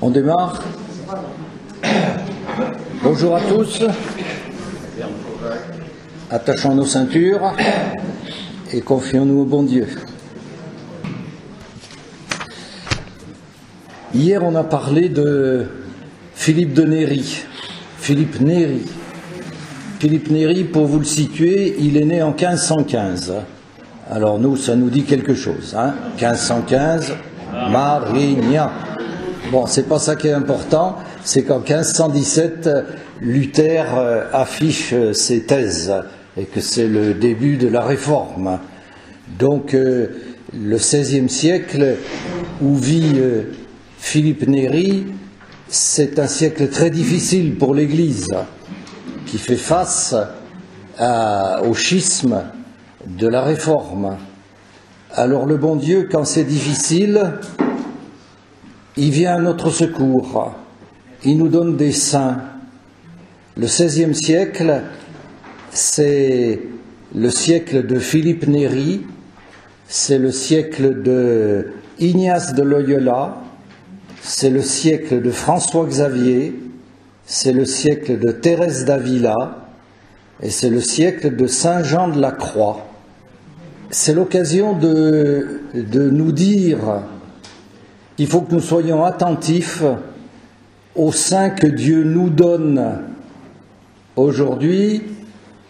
On démarre. Bonjour à tous. Attachons nos ceintures et confions-nous au bon Dieu. Hier, on a parlé de Philippe de Néri. Philippe Néri. Philippe Néri, pour vous le situer, il est né en 1515. Alors nous, ça nous dit quelque chose. 1515, Marignan. Bon, c'est pas ça qui est important, c'est qu'en 1517, Luther affiche ses thèses et que c'est le début de la Réforme. Donc, le XVIe siècle où vit Philippe Néri, c'est un siècle très difficile pour l'Église, qui fait face au schisme de la Réforme. Alors le bon Dieu, quand c'est difficile, il vient à notre secours, il nous donne des saints. Le XVIe siècle, c'est le siècle de Philippe Néri, c'est le siècle de Ignace de Loyola, c'est le siècle de François Xavier, c'est le siècle de Thérèse d'Avila, et c'est le siècle de Saint Jean de la Croix. C'est l'occasion de nous dire qu'il faut que nous soyons attentifs aux saints que Dieu nous donne. Aujourd'hui,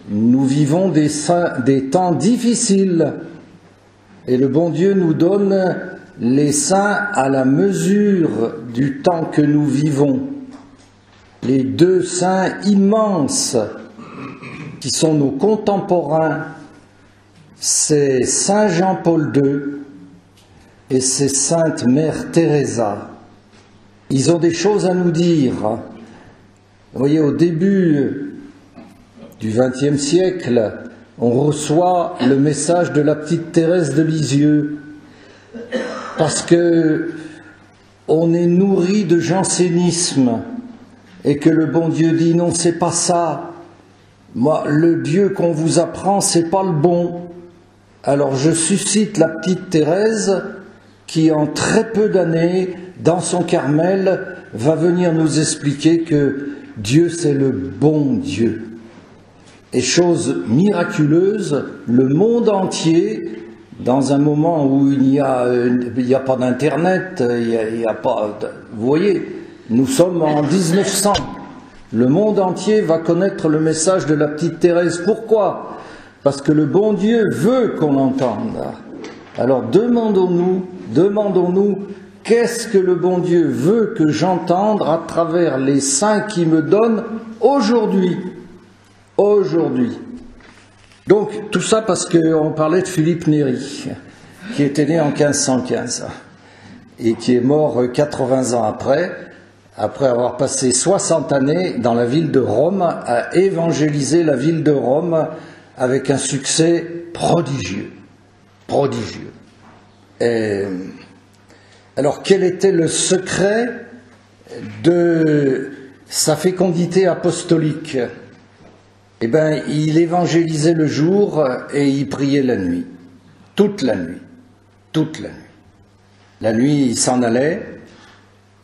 nous vivons des temps difficiles et le bon Dieu nous donne les saints à la mesure du temps que nous vivons. Les deux saints immenses qui sont nos contemporains, c'est Saint Jean-Paul II et c'est Sainte Mère Teresa. Ils ont des choses à nous dire. Vous voyez, au début du XXe siècle, on reçoit le message de la petite Thérèse de Lisieux, parce que on est nourri de jansénisme et que le bon Dieu dit non, c'est pas ça. Moi, le Dieu qu'on vous apprend, c'est pas le bon. Alors je suscite la petite Thérèse qui, en très peu d'années, dans son Carmel, va venir nous expliquer que Dieu, c'est le bon Dieu. Et chose miraculeuse, le monde entier, dans un moment où il n'y a pas d'internet, il y a pas, vous voyez, nous sommes en 1900. Le monde entier va connaître le message de la petite Thérèse. Pourquoi ? Parce que le bon Dieu veut qu'on l'entende. Alors demandons-nous, qu'est-ce que le bon Dieu veut que j'entende à travers les saints qui me donnent aujourd'hui. Donc tout ça parce qu'on parlait de Philippe Néri, qui était né en 1515 et qui est mort 80 ans après avoir passé 60 années dans la ville de Rome, à évangéliser la ville de Rome avec un succès prodigieux. Alors quel était le secret de sa fécondité apostolique ? Eh bien, il évangélisait le jour et il priait la nuit. Toute la nuit. La nuit, il s'en allait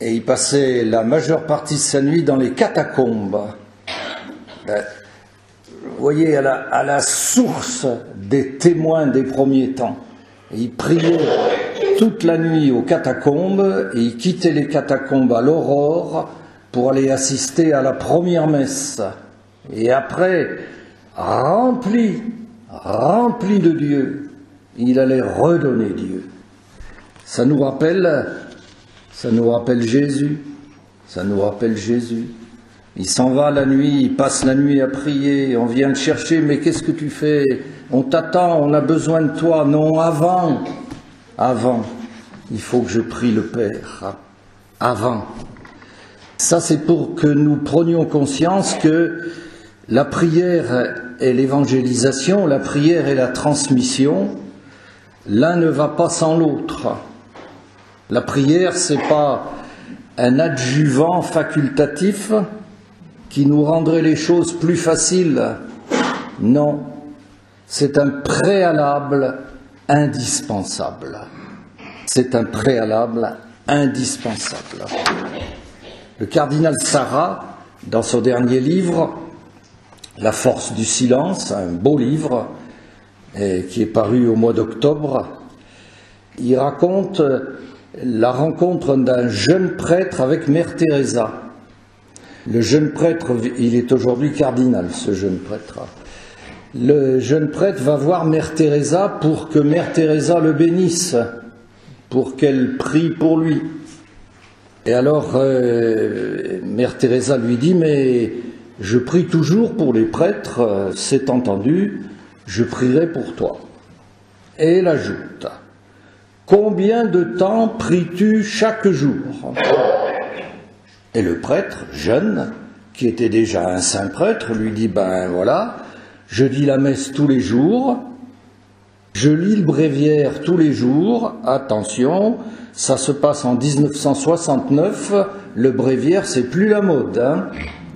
et il passait la majeure partie de sa nuit dans les catacombes. Vous voyez, à la source des témoins des premiers temps. Et il priait toute la nuit aux catacombes et il quittait les catacombes à l'aurore pour aller assister à la première messe. Et après, rempli de Dieu, il allait redonner Dieu. Ça nous rappelle Jésus. Il s'en va la nuit, il passe la nuit à prier, on vient le chercher, mais qu'est-ce que tu fais ? On t'attend, on a besoin de toi. Non, avant, il faut que je prie le Père. Avant. Ça, c'est pour que nous prenions conscience que la prière et l'évangélisation, la prière et la transmission, l'un ne va pas sans l'autre. La prière, c'est pas un adjuvant facultatif qui nous rendrait les choses plus faciles. Non, c'est un préalable indispensable. C'est un préalable indispensable. Le cardinal Sarah, dans son dernier livre, La force du silence, un beau livre qui est paru au mois d'octobre, il raconte la rencontre d'un jeune prêtre avec Mère Teresa. Le jeune prêtre, il est aujourd'hui cardinal, ce jeune prêtre. Le jeune prêtre va voir Mère Teresa pour que Mère Teresa le bénisse, pour qu'elle prie pour lui. Et alors, Mère Teresa lui dit, mais je prie toujours pour les prêtres, c'est entendu, je prierai pour toi. Et elle ajoute, combien de temps pries-tu chaque jour? Et le prêtre, jeune, qui était déjà un saint prêtre, lui dit, ben voilà, je dis la messe tous les jours, je lis le bréviaire tous les jours, attention, ça se passe en 1969, le bréviaire c'est plus la mode, hein,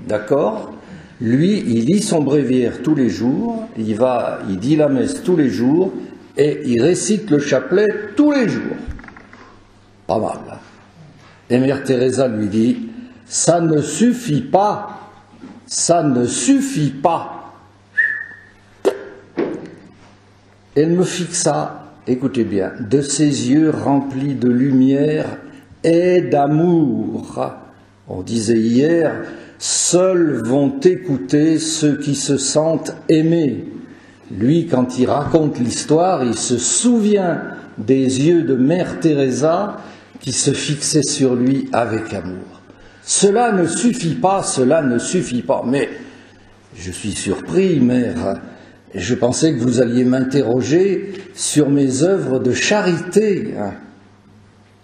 d'accord? Lui, il lit son bréviaire tous les jours, il dit la messe tous les jours, et il récite le chapelet tous les jours. Pas mal. Hein. Et Mère Teresa lui dit, ça ne suffit pas, ça ne suffit pas. Elle me fixa, écoutez bien, de ses yeux remplis de lumière et d'amour. On disait hier, seuls vont écouter ceux qui se sentent aimés. Lui, quand il raconte l'histoire, il se souvient des yeux de Mère Teresa qui se fixaient sur lui avec amour. Cela ne suffit pas, cela ne suffit pas. Mais je suis surpris, Mère. Je pensais que vous alliez m'interroger sur mes œuvres de charité.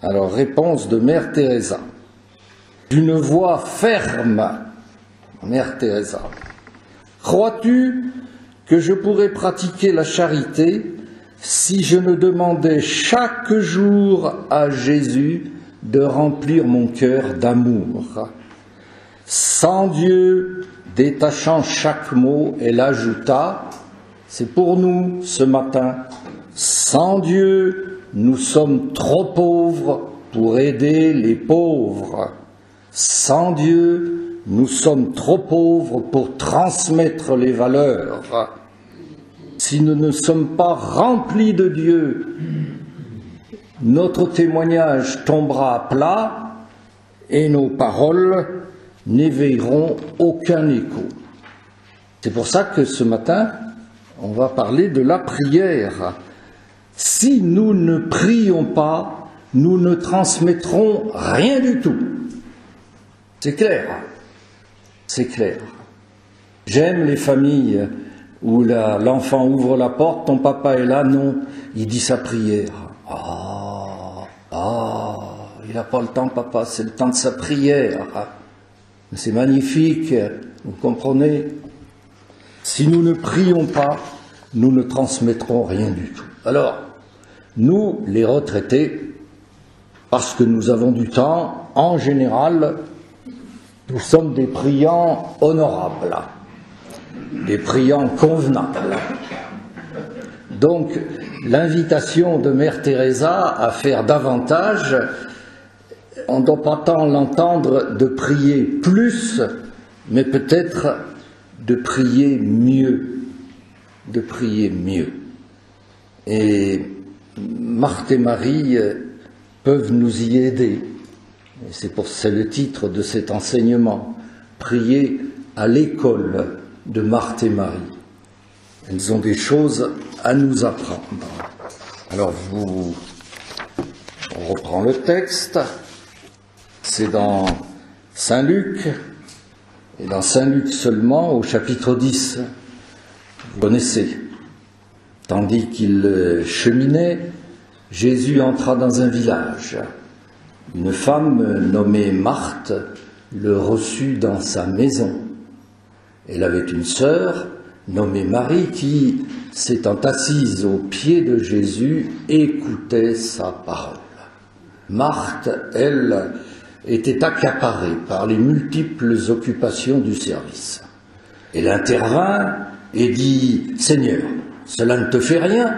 Alors, réponse de Mère Teresa. D'une voix ferme, Mère Teresa. Crois-tu que je pourrais pratiquer la charité si je ne demandais chaque jour à Jésus de remplir mon cœur d'amour? Sans Dieu, détachant chaque mot, elle ajouta, c'est pour nous ce matin, sans Dieu, nous sommes trop pauvres pour aider les pauvres. Sans Dieu, nous sommes trop pauvres pour transmettre les valeurs. Si nous ne sommes pas remplis de Dieu, notre témoignage tombera à plat et nos paroles n'éveilleront aucun écho. C'est pour ça que ce matin, on va parler de la prière. Si nous ne prions pas, nous ne transmettrons rien du tout. C'est clair. C'est clair. J'aime les familles où l'enfant ouvre la porte, ton papa est là, non, il dit sa prière. Il n'a pas le temps, papa, c'est le temps de sa prière. C'est magnifique, vous comprenez? Si nous ne prions pas, nous ne transmettrons rien du tout. Alors, nous, les retraités, parce que nous avons du temps, en général, nous sommes des priants honorables, des priants convenables. Donc, l'invitation de Mère Teresa à faire davantage, on ne doit pas tant l'entendre de prier plus, mais peut-être de prier mieux, de prier mieux. Et Marthe et Marie peuvent nous y aider. C'est le titre de cet enseignement, prier à l'école de Marthe et Marie. Elles ont des choses à nous apprendre. Alors on reprend le texte, c'est dans Saint Luc, et dans Saint Luc seulement, au chapitre 10, vous connaissez. Tandis qu'il cheminait, Jésus entra dans un village. Une femme nommée Marthe le reçut dans sa maison. Elle avait une sœur nommée Marie qui, s'étant assise aux pieds de Jésus, écoutait sa parole. Marthe, elle, était accaparée par les multiples occupations du service. Elle intervint et dit « Seigneur, cela ne te fait rien.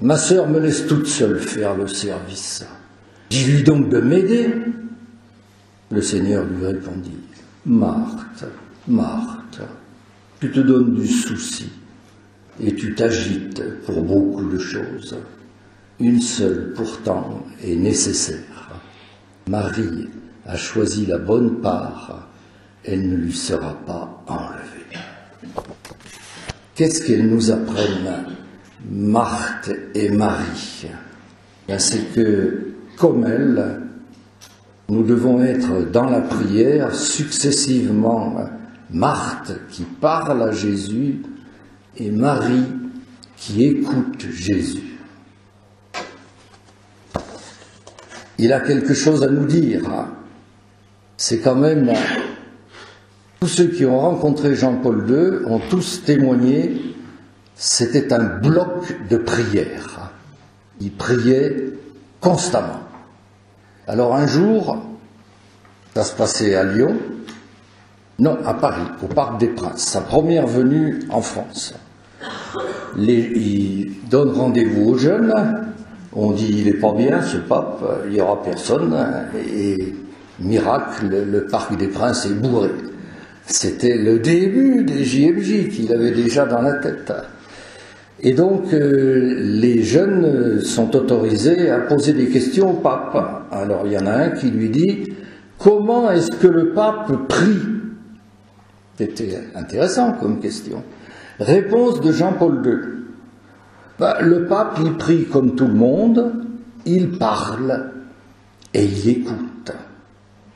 Ma sœur me laisse toute seule faire le service. dis-lui donc de m'aider. Le Seigneur lui répondit, Marthe, Marthe, tu te donnes du souci et tu t'agites pour beaucoup de choses. Une seule pourtant est nécessaire. Marie a choisi la bonne part, elle ne lui sera pas enlevée. Qu'est-ce qu'elles nous apprennent, Marthe et Marie? C'est que, comme elles, nous devons être dans la prière successivement Marthe qui parle à Jésus et Marie qui écoute Jésus. Il a quelque chose à nous dire. C'est quand même... Tous ceux qui ont rencontré Jean-Paul II ont tous témoigné, c'était un bloc de prière. Il priait constamment. Alors un jour, ça se passait à Lyon, non, à Paris, au Parc des Princes, sa première venue en France. Il donne rendez-vous aux jeunes, on dit il n'est pas bien ce pape, il n'y aura personne, et miracle, le Parc des Princes est bourré. C'était le début des JMJ qu'il avait déjà dans la tête. Et donc, les jeunes sont autorisés à poser des questions au pape. Alors, il y en a un qui lui dit « Comment est-ce que le pape prie ?» C'était intéressant comme question. Réponse de Jean-Paul II. Le pape, il prie comme tout le monde, il parle et il écoute.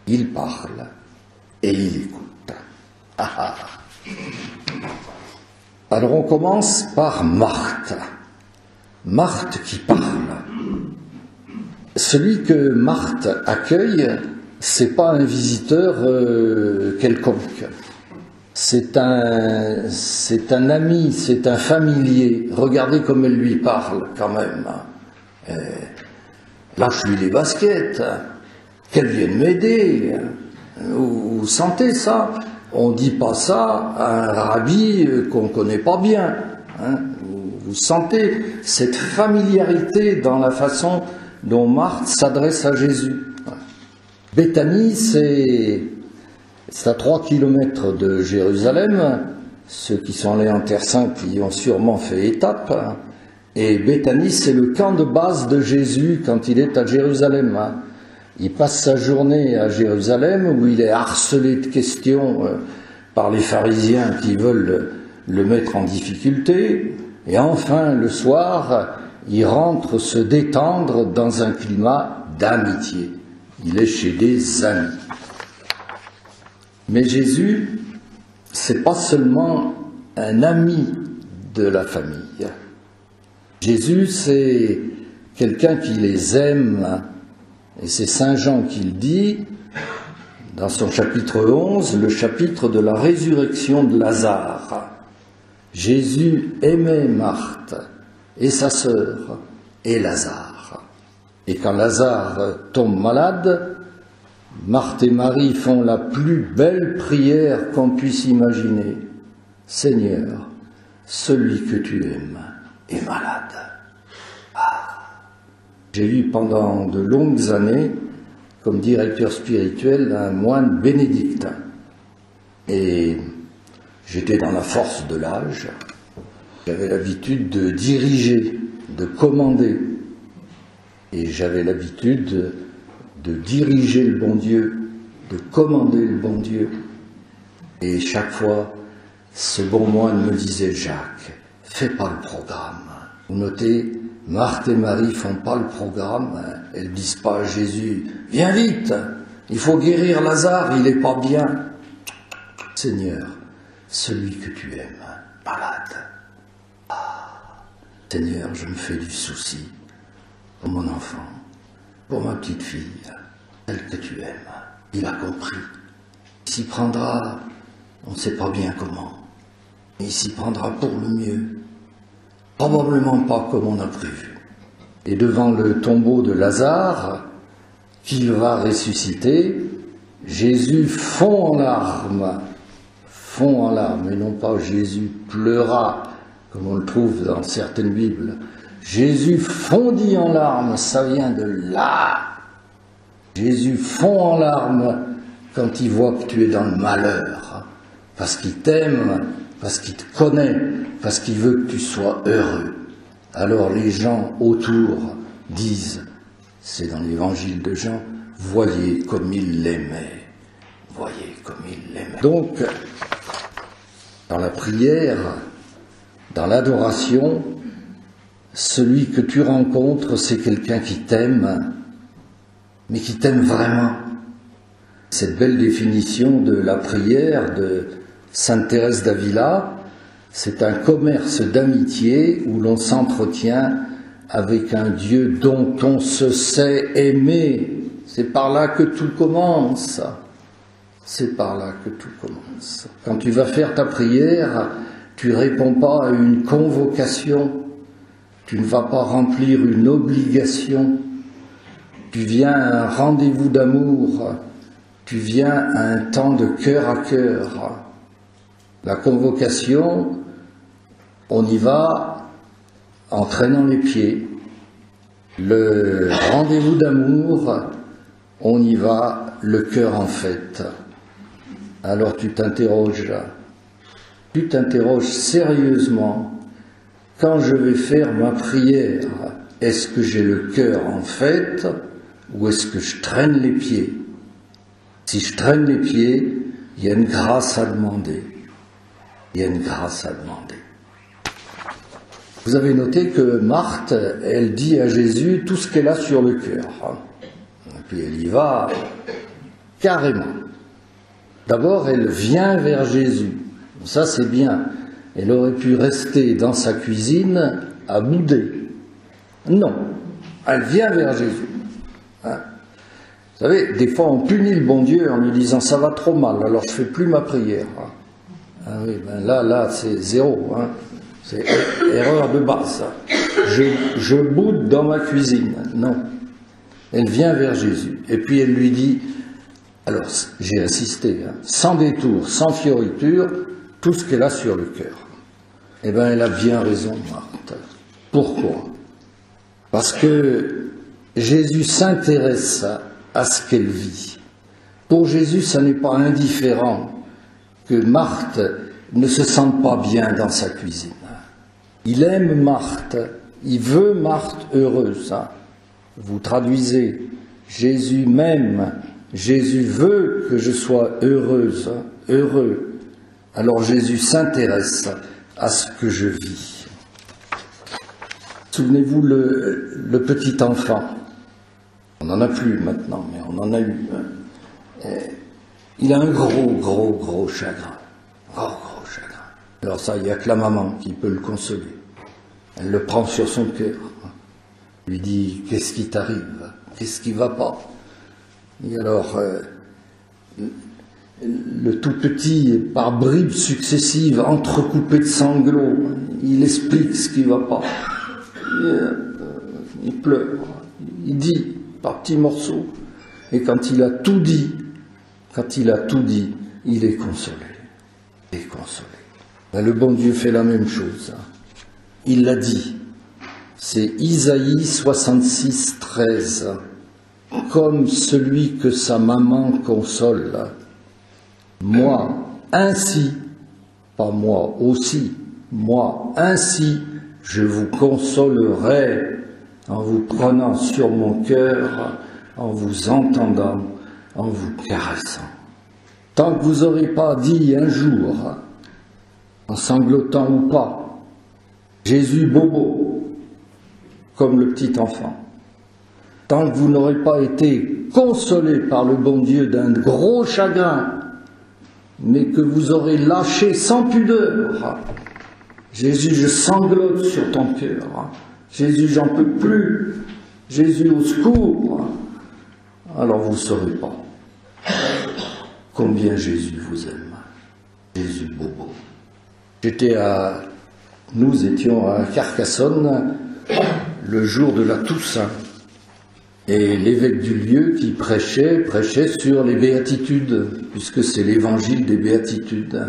Il parle et il écoute. Ah. Alors on commence par Marthe. Marthe qui parle. Celui que Marthe accueille, c'est pas un visiteur quelconque. C'est un ami, c'est un familier. Regardez comme elle lui parle quand même. Lâche-lui les baskets, qu'elle vienne m'aider. Vous sentez ça? On ne dit pas ça à un rabbi qu'on ne connaît pas bien. Hein. Vous sentez cette familiarité dans la façon dont Marthe s'adresse à Jésus. Béthanie, c'est à 3 kilomètres de Jérusalem. Ceux qui sont allés en Terre Sainte y ont sûrement fait étape. Et Béthanie, c'est le camp de base de Jésus quand il est à Jérusalem. Il passe sa journée à Jérusalem où il est harcelé de questions par les pharisiens qui veulent le mettre en difficulté. Et enfin, le soir, il rentre se détendre dans un climat d'amitié. Il est chez des amis. Mais Jésus, c'est pas seulement un ami de la famille. Jésus, c'est quelqu'un qui les aime. Et c'est Saint Jean qui le dit, dans son chapitre 11, le chapitre de la résurrection de Lazare. Jésus aimait Marthe et sa sœur et Lazare. Et quand Lazare tombe malade, Marthe et Marie font la plus belle prière qu'on puisse imaginer. Seigneur, celui que tu aimes est malade. J'ai eu pendant de longues années, comme directeur spirituel, un moine bénédictin. Et j'étais dans la force de l'âge. J'avais l'habitude de diriger, de commander. Et j'avais l'habitude de diriger le bon Dieu, de commander le bon Dieu. Et chaque fois, ce bon moine me disait, Jacques, fais pas le programme. Vous notez, Marthe et Marie font pas le programme, elles disent pas à Jésus, viens vite, il faut guérir Lazare, il est pas bien. Seigneur, celui que tu aimes, malade. Seigneur, je me fais du souci pour mon enfant, pour ma petite fille, celle que tu aimes. Il a compris. Il s'y prendra, on ne sait pas bien comment, mais il s'y prendra pour le mieux. Probablement pas comme on a prévu. Et devant le tombeau de Lazare, qu'il va ressusciter, Jésus fond en larmes, et non pas Jésus pleura, comme on le trouve dans certaines Bibles. Jésus fondit en larmes, ça vient de là. Jésus fond en larmes quand il voit que tu es dans le malheur, parce qu'il t'aime, parce qu'il te connaît, parce qu'il veut que tu sois heureux. Alors les gens autour disent, c'est dans l'évangile de Jean, voyez comme il l'aimait, voyez comme il l'aimait. Donc, dans la prière, dans l'adoration, celui que tu rencontres, c'est quelqu'un qui t'aime, mais qui t'aime vraiment. Cette belle définition de la prière de Sainte Thérèse d'Avila, c'est un commerce d'amitié où l'on s'entretient avec un Dieu dont on se sait aimer. C'est par là que tout commence. C'est par là que tout commence. Quand tu vas faire ta prière, tu ne réponds pas à une convocation, tu ne vas pas remplir une obligation, tu viens à un rendez-vous d'amour, tu viens à un temps de cœur à cœur. La convocation, on y va en traînant les pieds. Le rendez-vous d'amour, on y va le cœur en fête. Alors tu t'interroges sérieusement, quand je vais faire ma prière, est-ce que j'ai le cœur en fête ou est-ce que je traîne les pieds? Si je traîne les pieds, il y a une grâce à demander. Il y a une grâce à demander. Vous avez noté que Marthe, elle dit à Jésus tout ce qu'elle a sur le cœur. Et puis elle y va carrément. D'abord, elle vient vers Jésus. Ça, c'est bien. Elle aurait pu rester dans sa cuisine à bouder. Non, elle vient vers Jésus. Hein? Vous savez, des fois, on punit le bon Dieu en lui disant « ça va trop mal, alors je ne fais plus ma prière. » Ah oui, ben là, c'est zéro. Hein? C'est erreur de base. Je boude dans ma cuisine. Non. Elle vient vers Jésus. Et puis elle lui dit, alors j'ai insisté, hein, sans détour, sans fioriture, tout ce qu'elle a sur le cœur. Eh bien, elle a bien raison, Marthe. Pourquoi? Parce que Jésus s'intéresse à ce qu'elle vit. Pour Jésus, ça n'est pas indifférent que Marthe ne se sente pas bien dans sa cuisine. Il aime Marthe, il veut Marthe heureuse. Hein. Vous traduisez, Jésus m'aime, Jésus veut que je sois heureuse, heureux. Alors Jésus s'intéresse à ce que je vis. Souvenez-vous le petit enfant. On n'en a plus maintenant, mais on en a eu. Il a un gros chagrin. Gros chagrin. Alors ça, il n'y a que la maman qui peut le consoler. Elle le prend sur son cœur. Lui dit, qu'est-ce qui t'arrive? Qu'est-ce qui ne va pas? Et alors, le tout petit, par bribes successives, entrecoupé de sanglots, il explique ce qui ne va pas. Il pleure. Il dit, par petits morceaux. Et quand il a tout dit, il est consolé. Il est consolé. Ben, le bon Dieu fait la même chose. Il l'a dit. C'est Isaïe 66, 13. Comme celui que sa maman console. Moi, ainsi, pas moi aussi, moi, ainsi, je vous consolerai en vous prenant sur mon cœur, en vous entendant, en vous caressant. Tant que vous n'aurez pas dit un jour, en sanglotant ou pas, Jésus bobo, comme le petit enfant, tant que vous n'aurez pas été consolé par le bon Dieu d'un gros chagrin, mais que vous aurez lâché sans pudeur, Jésus, je sanglote sur ton cœur, Jésus, j'en peux plus, Jésus, au secours, alors vous ne saurez pas combien Jésus vous aime. Jésus bobo. Nous étions à Carcassonne le jour de la Toussaint. Et l'évêque du lieu qui prêchait sur les béatitudes, puisque c'est l'évangile des béatitudes.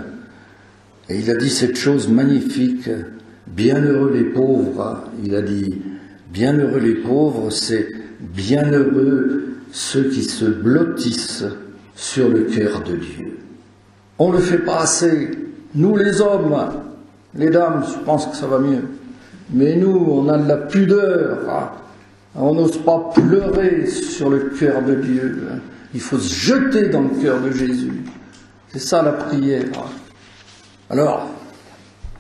Et il a dit cette chose magnifique, bienheureux les pauvres. Il a dit, bienheureux les pauvres, c'est bienheureux ceux qui se blottissent sur le cœur de Dieu. On ne le fait pas assez. Nous les hommes, les dames, je pense que ça va mieux. Mais nous, on a de la pudeur. On n'ose pas pleurer sur le cœur de Dieu. Il faut se jeter dans le cœur de Jésus. C'est ça la prière. Alors,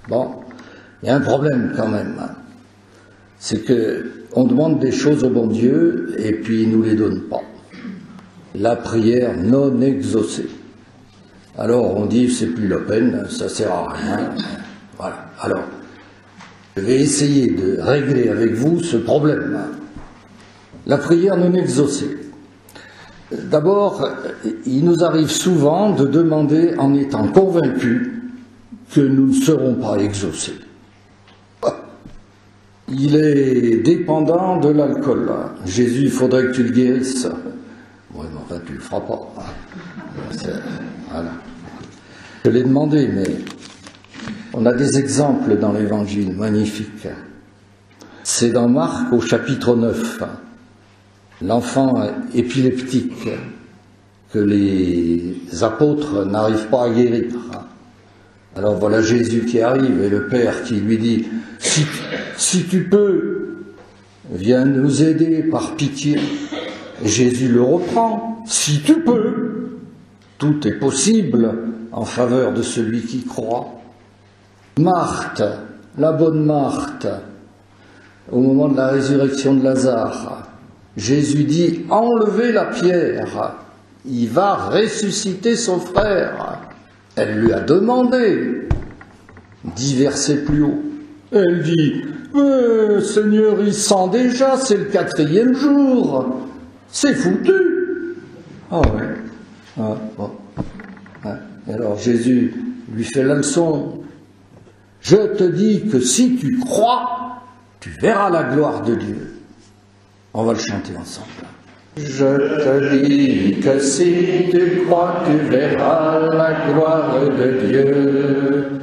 bon, il y a un problème quand même. C'est qu'on demande des choses au bon Dieu et puis il ne nous les donne pas. La prière non exaucée. Alors on dit c'est plus la peine, ça sert à rien. Voilà. Alors, je vais essayer de régler avec vous ce problème. La prière non exaucée. D'abord, il nous arrive souvent de demander en étant convaincus que nous ne serons pas exaucés. Il est dépendant de l'alcool. Jésus, il faudrait que tu le guérisses. Oui, mais enfin, tu ne le feras pas. Voilà. Je l'ai demandé, mais on a des exemples dans l'Évangile magnifiques. C'est dans Marc au chapitre 9. L'enfant épileptique que les apôtres n'arrivent pas à guérir. Alors voilà Jésus qui arrive et le Père qui lui dit « Si tu peux, viens nous aider par pitié. » Et Jésus le reprend « Si tu peux, tout est possible en faveur de celui qui croit. » Marthe, la bonne Marthe, au moment de la résurrection de Lazare, Jésus dit « Enlevez la pierre, il va ressusciter son frère. » Elle lui a demandé, 10 versets plus haut. Elle dit « Seigneur, il sent déjà, c'est le 4e jour. C'est foutu. » Ah ouais. Ah, bon. Ouais. Et alors Jésus lui fait la leçon. « Je te dis que si tu crois, tu verras la gloire de Dieu. » On va le chanter ensemble. Je te dis que si tu crois, tu verras la gloire de Dieu.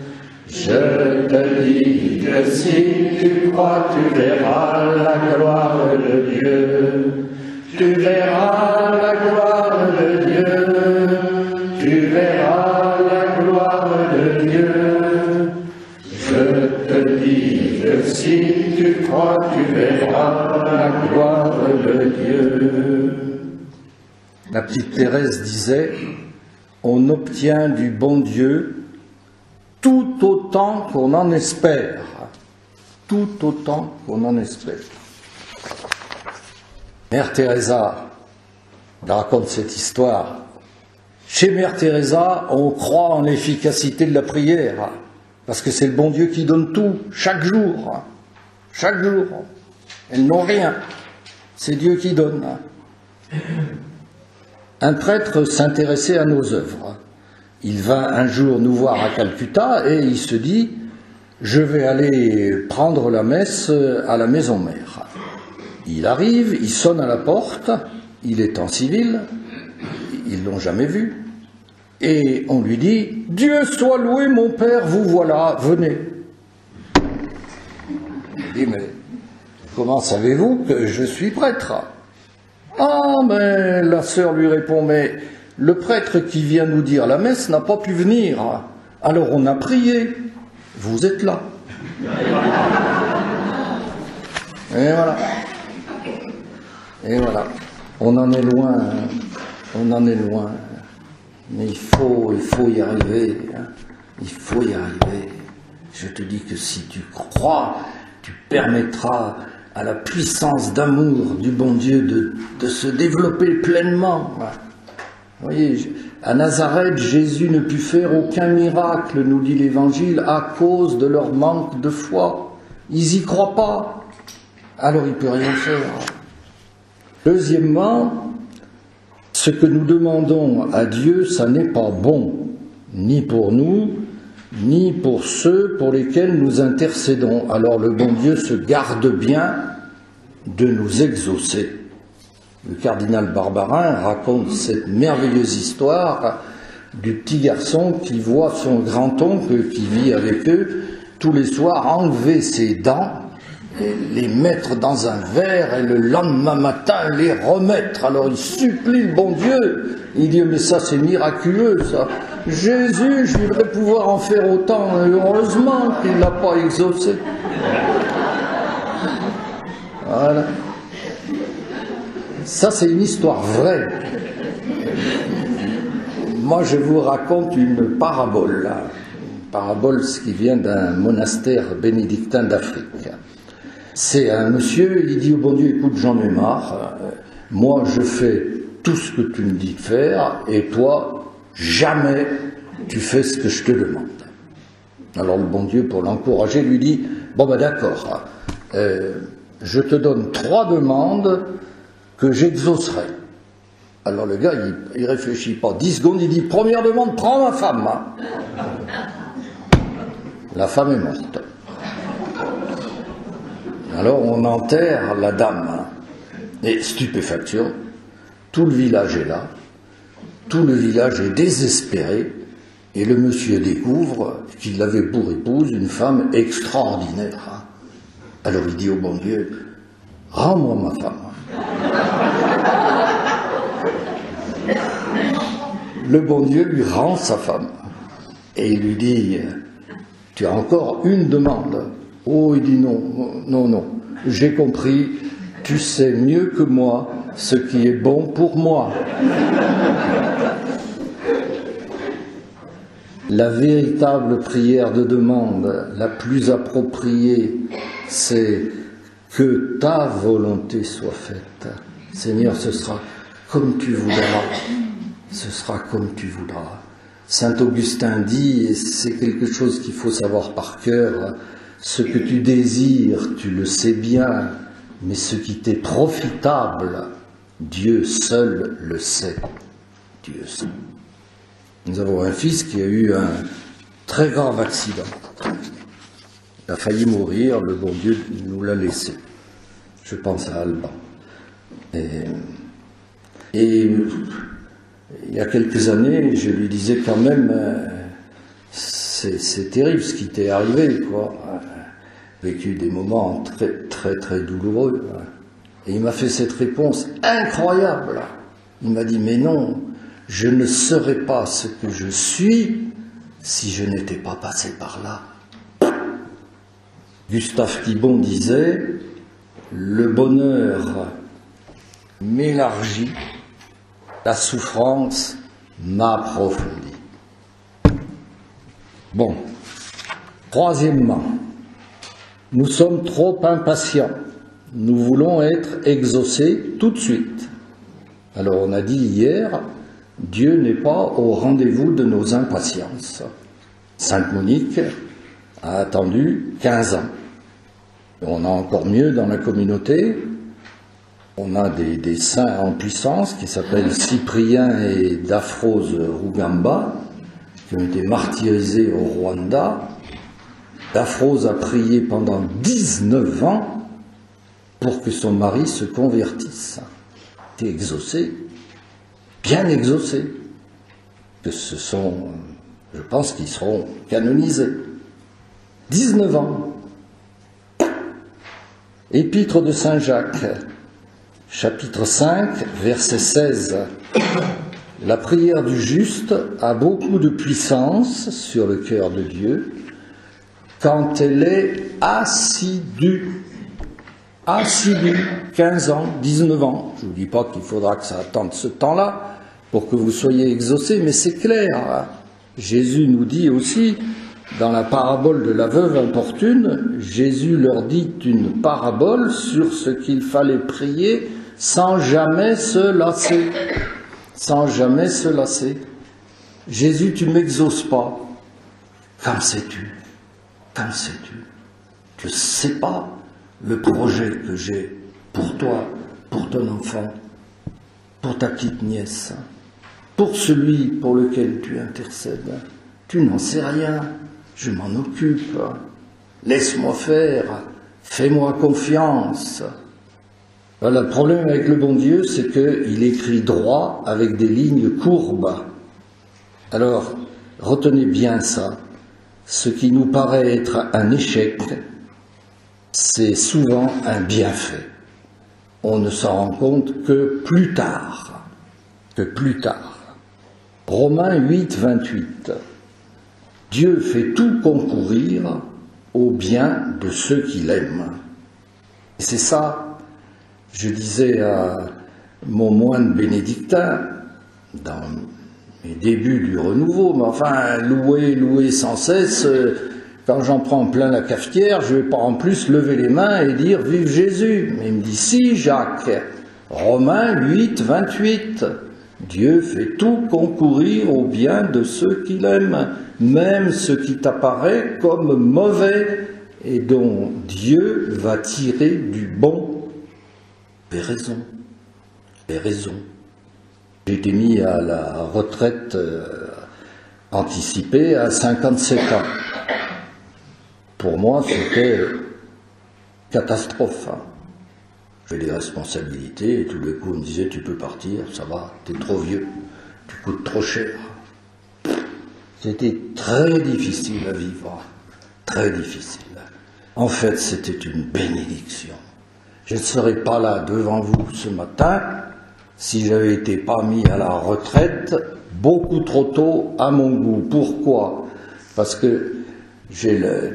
Je te dis que si tu crois, tu verras la gloire de Dieu. Tu verras la gloire de Dieu. Tu verras la gloire de Dieu. Je te dis que si tu crois, tu verras la gloire de Dieu. La petite Thérèse disait, on obtient du bon Dieu tout autant qu'on en espère. Tout autant qu'on en espère. Mère Teresa raconte cette histoire. Chez Mère Teresa, on croit en l'efficacité de la prière. Parce que c'est le bon Dieu qui donne tout, chaque jour. Chaque jour. Elles n'ont rien. C'est Dieu qui donne. Un prêtre s'intéressait à nos œuvres. Il va un jour nous voir à Calcutta et il se dit « Je vais aller prendre la messe à la maison mère ». Il arrive, il sonne à la porte, il est en civil, ils ne l'ont jamais vu. Et on lui dit « Dieu soit loué, mon père, vous voilà, venez ». Il dit « Mais comment savez-vous que je suis prêtre ?» Ah, mais la sœur lui répond « Mais le prêtre qui vient nous dire la messe n'a pas pu venir. Alors on a prié. Vous êtes là. » Et voilà. Et voilà. On en est loin. On en est loin. Mais il faut y arriver. Il faut y arriver. Je te dis que si tu crois, tu permettras à la puissance d'amour du bon Dieu de se développer pleinement. Vous voyez, à Nazareth, Jésus ne put faire aucun miracle, nous dit l'Évangile, à cause de leur manque de foi. Ils n'y croient pas. Alors il ne peut rien faire. Deuxièmement, ce que nous demandons à Dieu, ça n'est pas bon, ni pour nous, ni pour ceux pour lesquels nous intercédons. Alors le bon Dieu se garde bien de nous exaucer. Le cardinal Barbarin raconte cette merveilleuse histoire du petit garçon qui voit son grand-oncle qui vit avec eux tous les soirs enlever ses dents et les mettre dans un verre et le lendemain matin les remettre. Alors il supplie le bon Dieu. Il dit, mais ça c'est miraculeux ça. Jésus, je voudrais pouvoir en faire autant. Heureusement qu'il ne l'a pas exaucé. Voilà. Ça c'est une histoire vraie. Moi je vous raconte une parabole là. Parabole, ce qui vient d'un monastère bénédictin d'Afrique. C'est un monsieur, il dit au bon Dieu, écoute, j'en ai marre, moi je fais tout ce que tu me dis de faire, et toi, jamais tu fais ce que je te demande. Alors le bon Dieu, pour l'encourager, lui dit, bon ben d'accord, je te donne 3 demandes que j'exaucerai. Alors le gars, il réfléchit pas 10 secondes, il dit, première demande, prends ma femme. La femme est morte. Alors on enterre la dame. Et stupéfaction, tout le village est là, tout le village est désespéré, et le monsieur découvre qu'il avait pour épouse une femme extraordinaire. Alors il dit au bon Dieu, rends-moi ma femme. Le bon Dieu lui rend sa femme, et il lui dit, tu as encore une demande. Oh, il dit non, j'ai compris, tu sais mieux que moi ce qui est bon pour moi. La véritable prière de demande, la plus appropriée, c'est que ta volonté soit faite. Seigneur, ce sera comme tu voudras. Ce sera comme tu voudras. Saint Augustin dit, et c'est quelque chose qu'il faut savoir par cœur, ce que tu désires, tu le sais bien, mais ce qui t'est profitable, Dieu seul le sait. Dieu seul. Nous avons un fils qui a eu un très grave accident. Il a failli mourir, le bon Dieu nous l'a laissé. Je pense à Alban. Et il y a quelques années, je lui disais quand même, c'est terrible ce qui t'est arrivé, quoi. Vécu des moments très, très, très douloureux. Et il m'a fait cette réponse incroyable. Il m'a dit, mais non, je ne serais pas ce que je suis si je n'étais pas passé par là. Gustave Thibon disait, le bonheur m'élargit, la souffrance m'approfondit. Bon, troisièmement, nous sommes trop impatients. Nous voulons être exaucés tout de suite. Alors on a dit hier, Dieu n'est pas au rendez-vous de nos impatiences. Sainte Monique a attendu 15 ans. On a encore mieux dans la communauté. On a des saints en puissance qui s'appellent Cyprien et Daphrose Rugamba, qui ont été martyrisés au Rwanda. Daphrose a prié pendant 19 ans pour que son mari se convertisse. Il était exaucé, bien exaucé. Que ce sont, je pense qu'ils seront canonisés. 19 ans. Épître de Saint Jacques, chapitre 5, verset 16. La prière du juste a beaucoup de puissance sur le cœur de Dieu quand elle est assidue. Assidue, 15 ans, 19 ans. Je ne vous dis pas qu'il faudra que ça attende ce temps-là pour que vous soyez exaucés, mais c'est clair. Jésus nous dit aussi, dans la parabole de la veuve importune, Jésus leur dit une parabole sur ce qu'il fallait prier sans jamais se lasser. Sans jamais se lasser. Jésus, tu ne m'exauces pas. Qu'en sais-tu? Qu'en sais-tu? Tu ne sais pas le projet que j'ai pour toi, pour ton enfant, pour ta petite nièce, pour celui pour lequel tu intercèdes. Tu n'en sais rien. Je m'en occupe. Laisse-moi faire. Fais-moi confiance. Voilà, le problème avec le bon Dieu, c'est qu'il écrit droit avec des lignes courbes. Alors, retenez bien ça. Ce qui nous paraît être un échec c'est souvent un bienfait. On ne s'en rend compte que plus tard. Romains 8, 28. Dieu fait tout concourir au bien de ceux qui l'aiment. Et c'est ça, je disais à mon moine bénédictin, dans mes débuts du renouveau, mais enfin, louer sans cesse, quand j'en prends plein la cafetière, je ne vais pas en plus lever les mains et dire « Vive Jésus !» Mais il me dit « Si, Jacques !» Romains 8, 28. Dieu fait tout concourir au bien de ceux qui l'aiment, même ce qui t'apparaît comme mauvais et dont Dieu va tirer du bon. J'ai raison. J'ai été mis à la retraite anticipée à 57 ans. Pour moi, c'était catastrophe. J'avais des responsabilités et tout le coup on me disait tu peux partir, ça va, t'es trop vieux, tu coûtes trop cher. C'était très difficile à vivre, très difficile. En fait, c'était une bénédiction. Je ne serais pas là devant vous ce matin si j'avais été pas mis à la retraite beaucoup trop tôt à mon goût. Pourquoi ? Parce que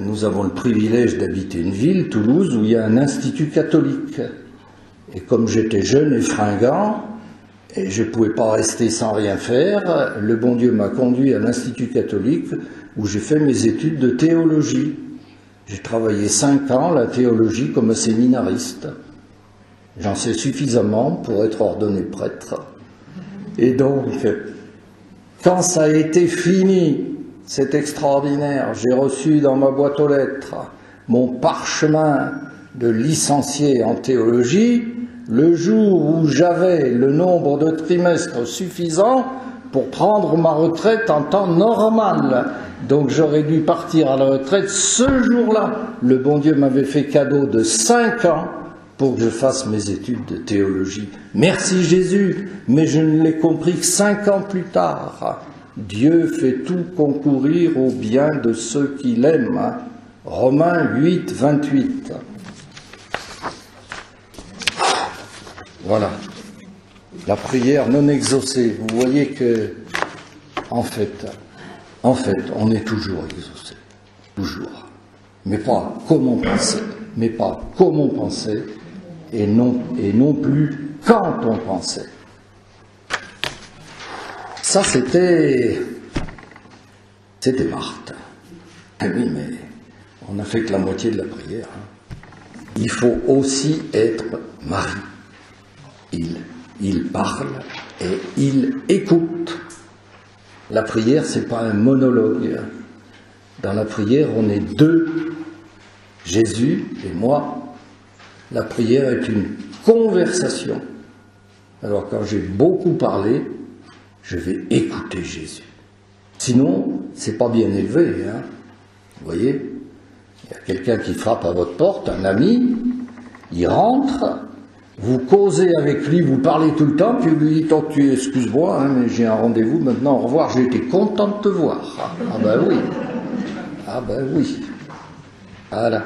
nous avons le privilège d'habiter une ville, Toulouse, où il y a un institut catholique. Et comme j'étais jeune et fringant, et je ne pouvais pas rester sans rien faire, le bon Dieu m'a conduit à l'Institut catholique où j'ai fait mes études de théologie. J'ai travaillé 5 ans la théologie comme séminariste. J'en sais suffisamment pour être ordonné prêtre. Et donc, quand ça a été fini, c'est extraordinaire, j'ai reçu dans ma boîte aux lettres mon parchemin de licencié en théologie, le jour où j'avais le nombre de trimestres suffisant pour prendre ma retraite en temps normal. Donc j'aurais dû partir à la retraite ce jour-là. Le bon Dieu m'avait fait cadeau de 5 ans pour que je fasse mes études de théologie. Merci Jésus, mais je ne l'ai compris que 5 ans plus tard. Dieu fait tout concourir au bien de ceux qui l'aiment. Romains 8, 28. Voilà, la prière non exaucée. Vous voyez que, en fait, on est toujours exaucé, toujours. Mais pas comme on pensait, et non plus quand on pensait. Ça, c'était Marthe. Eh oui, mais on n'a fait que la moitié de la prière. Il faut aussi être Marie. Il parle et il écoute. La prière, c'est pas un monologue. Dans la prière, on est deux, Jésus et moi. La prière est une conversation. Alors quand j'ai beaucoup parlé, je vais écouter Jésus. Sinon, c'est pas bien élevé, hein. Vous voyez, il y a quelqu'un qui frappe à votre porte, un ami, il rentre. Vous causez avec lui, vous parlez tout le temps, puis vous lui dites « tu excuse-moi, hein, mais j'ai un rendez-vous maintenant, au revoir, j'ai été content de te voir. » Ah ben oui. Ah ben oui. Voilà.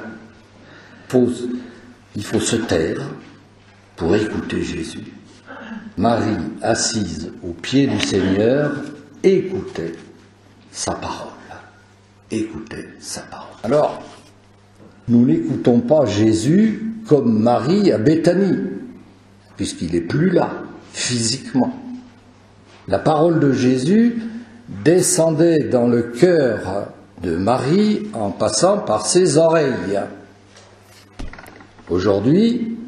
Il faut se taire pour écouter Jésus. Marie, assise au pied du Seigneur, écoutait sa parole. Écoutait sa parole. Alors, nous n'écoutons pas Jésus comme Marie à Béthanie, puisqu'il n'est plus là, physiquement. La parole de Jésus descendait dans le cœur de Marie en passant par ses oreilles. Aujourd'hui,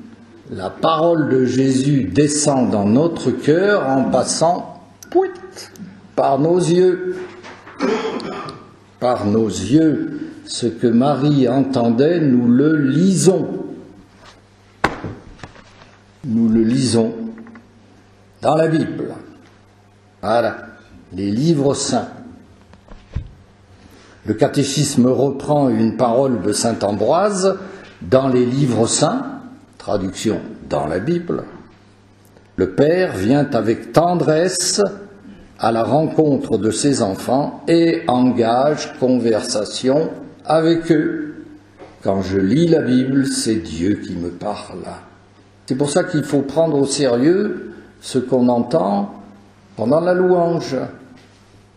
la parole de Jésus descend dans notre cœur en passant par nos yeux. Par nos yeux, ce que Marie entendait, nous le lisons. Nous le lisons dans la Bible. Voilà, les livres saints. Le catéchisme reprend une parole de saint Ambroise dans les livres saints, traduction dans la Bible. Le Père vient avec tendresse à la rencontre de ses enfants et engage conversation avec eux. Quand je lis la Bible, c'est Dieu qui me parle. C'est pour ça qu'il faut prendre au sérieux ce qu'on entend pendant la louange.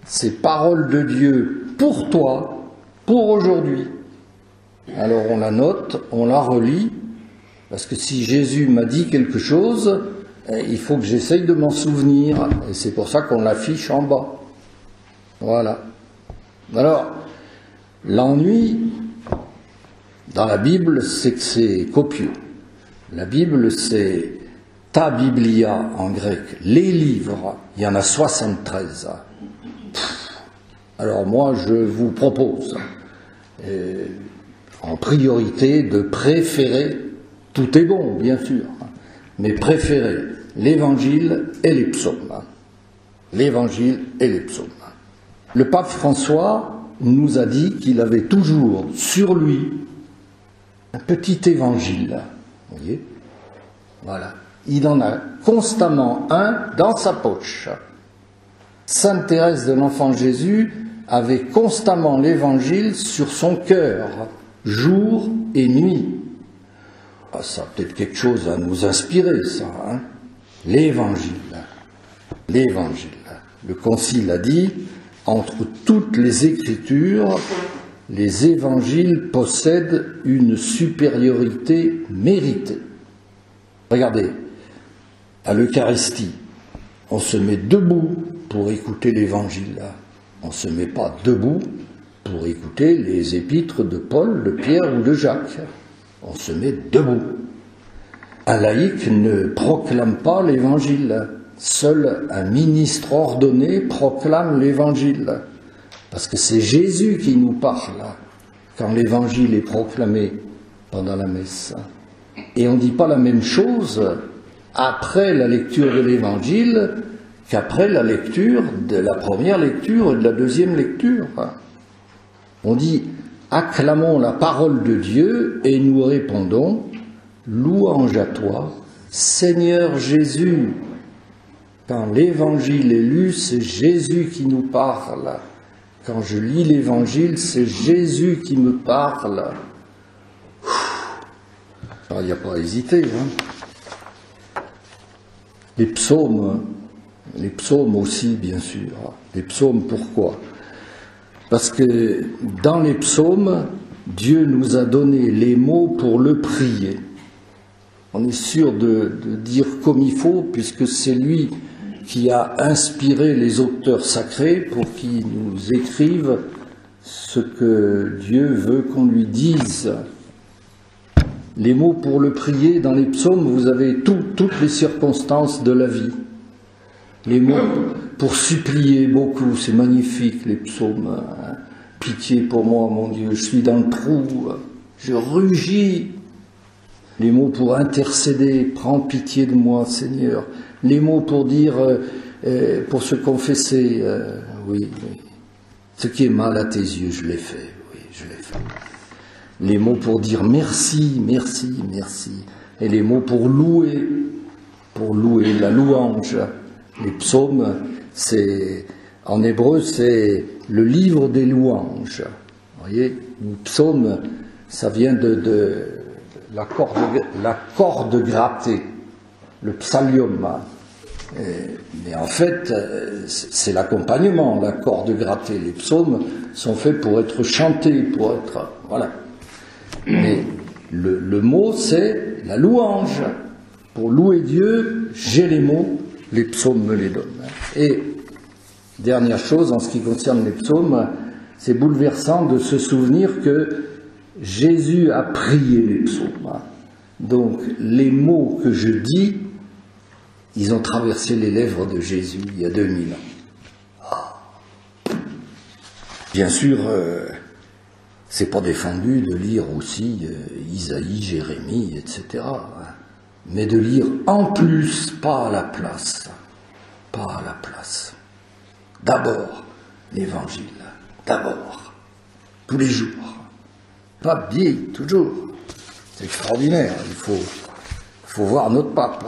Ces paroles de Dieu pour toi, pour aujourd'hui. Alors on la note, on la relit, parce que si Jésus m'a dit quelque chose, il faut que j'essaye de m'en souvenir, et c'est pour ça qu'on l'affiche en bas. Voilà. Alors, l'ennui dans la Bible, c'est que c'est copieux. La Bible, c'est ta Biblia en grec, les livres, il y en a 73. Alors moi, je vous propose, en priorité, de préférer, tout est bon, bien sûr, mais préférer l'Évangile et les psaumes. L'Évangile et les psaumes. Le pape François nous a dit qu'il avait toujours sur lui un petit évangile. Vous voyez ? Voilà. Il en a constamment un dans sa poche. Sainte Thérèse de l'Enfant Jésus avait constamment l'évangile sur son cœur, jour et nuit. Ah, ça a peut-être quelque chose à nous inspirer, ça. Hein ? L'évangile. L'évangile. Le Concile a dit, entre toutes les Écritures, les évangiles possèdent une supériorité méritée. Regardez, à l'Eucharistie, on se met debout pour écouter l'évangile. On ne se met pas debout pour écouter les épîtres de Paul, de Pierre ou de Jacques. On se met debout. Un laïc ne proclame pas l'évangile. Seul un ministre ordonné proclame l'évangile. Parce que c'est Jésus qui nous parle quand l'évangile est proclamé pendant la messe. Et on ne dit pas la même chose après la lecture de l'évangile qu'après la lecture de la première lecture et de la deuxième lecture. On dit « Acclamons la parole de Dieu » et nous répondons « Louange à toi, Seigneur Jésus ». Quand l'évangile est lu, c'est Jésus qui nous parle. Quand je lis l'évangile, c'est Jésus qui me parle. Il n'y a pas à hésiter. Hein. Les psaumes aussi, bien sûr. Les psaumes, pourquoi ? Parce que dans les psaumes, Dieu nous a donné les mots pour le prier. On est sûr de dire comme il faut, puisque c'est lui qui a inspiré les auteurs sacrés pour qu'ils nous écrivent ce que Dieu veut qu'on lui dise. Les mots pour le prier, dans les psaumes, vous avez toutes les circonstances de la vie. Les mots pour supplier beaucoup, c'est magnifique, les psaumes. Hein. Pitié pour moi, mon Dieu, je suis dans le trou, je rugis. Les mots pour intercéder, prends pitié de moi, Seigneur. Les mots pour dire, pour se confesser, oui. Ce qui est mal à tes yeux, je l'ai fait, oui, je l'ai fait. Les mots pour dire merci, merci, merci. Et les mots pour louer, la louange. Les psaumes, en hébreu, c'est le livre des louanges. Vous voyez, le psaume, ça vient de la corde grattée, le psalium. Mais en fait, c'est l'accompagnement, la corde grattée. Les psaumes sont faits pour être chantés, pour être... Voilà. Mais le mot, c'est la louange. Pour louer Dieu, j'ai les mots, les psaumes me les donnent. Et dernière chose, en ce qui concerne les psaumes, c'est bouleversant de se souvenir que Jésus a prié les psaumes. Donc, les mots que je dis, ils ont traversé les lèvres de Jésus il y a 2000 ans. Bien sûr, c'est pas défendu de lire aussi Isaïe, Jérémie, etc. Mais de lire en plus, pas à la place. Pas à la place. D'abord, l'Évangile. D'abord. Tous les jours. Pape dit, toujours. C'est extraordinaire. Il faut voir notre pape.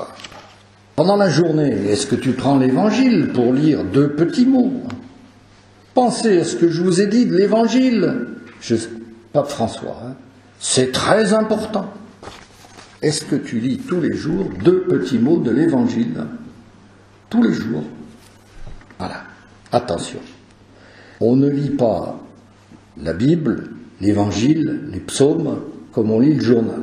Pendant la journée, est-ce que tu prends l'Évangile pour lire 2 petits mots ? Pensez à ce que je vous ai dit de l'Évangile. Pape François, hein. C'est très important. Est-ce que tu lis tous les jours 2 petits mots de l'Évangile? Tous les jours. Voilà. Attention. On ne lit pas la Bible, l'Évangile, les psaumes, comme on lit le journal.